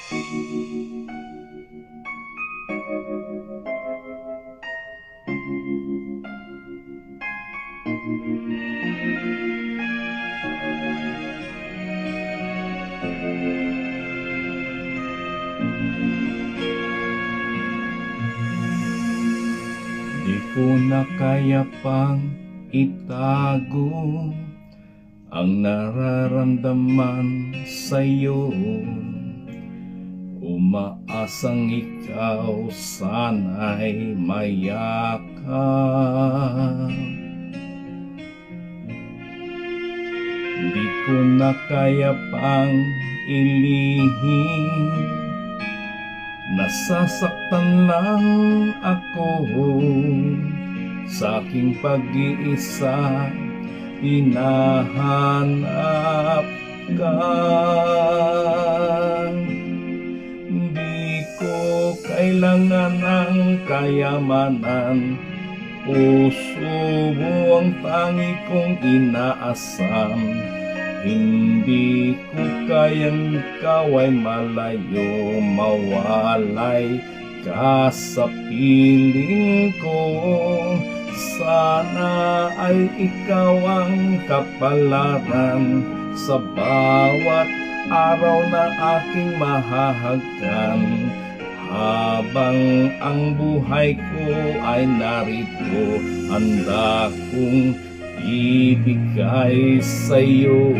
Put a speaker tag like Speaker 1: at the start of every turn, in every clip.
Speaker 1: Di ko na kaya pang itago ang nararamdaman sa'yo. Umaasang ikaw sana'y mayakap. Di ko na kaya pang ilihim, nasasaktan lang ako sa aking pag-iisa, hinahanap ka. Di ko kailangan ng kayamanan, puso mo ang tangi kong inaasam. Hindi ko kayang ikaw ay malayo, mawalay ka sa piling ko. Sana ay ikaw ang kapalaran sa bawat araw na aking mahahagkan. Habang ang buhay ko ay narito, handa kong ibigay sa'yo.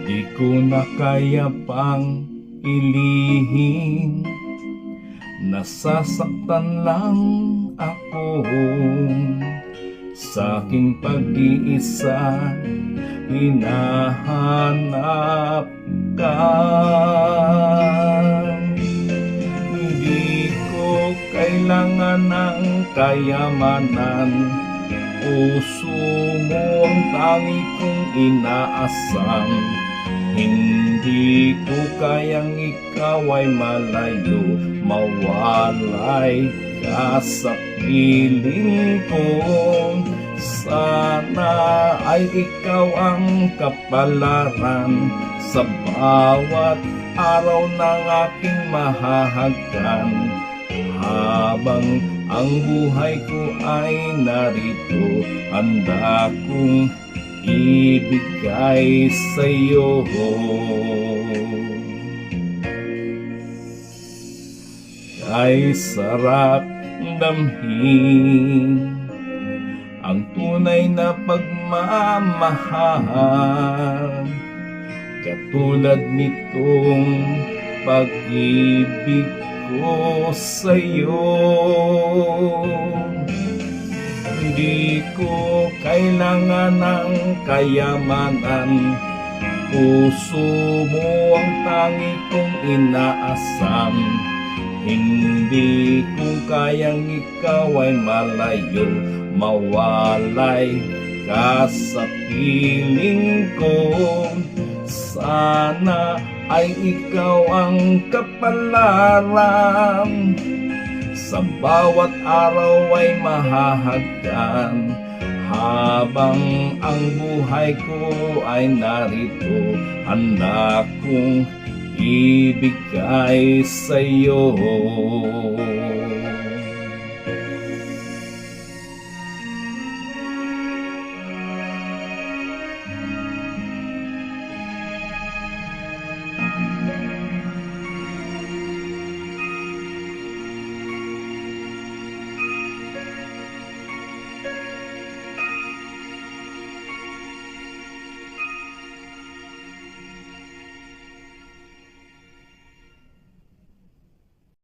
Speaker 1: Di ko na kaya pang ilihim, nasasaktan lang ako sa aking pag-iisa, hinahanap ka. Hindi ko kailangan ng kayamanan, puso mo ang tangi kong inaasam. Hindi ko kayang ikaw ay malayo, mawalay ka sa piling ko. Sana ay ikaw ang kapalaran sa bawat araw ng aking mahahagkan. Habang ang buhay ko ay narito, handa kong ibigay sa'yo. Ay sarap damhin ang tunay na pagmamahal, katulad nitong pag-ibig ko sa'yo. Hindi ko kailangan ng kayamanan, puso mo ang tangi kong inaasam. Hindi ko kayang ikaw ay malayo, mawalay ka sa piling ko. Sana ay ikaw ang kapalaran sa bawat araw ay mahahagkan. Habang ang buhay ko ay narito, handa kong ibigay sa'yo.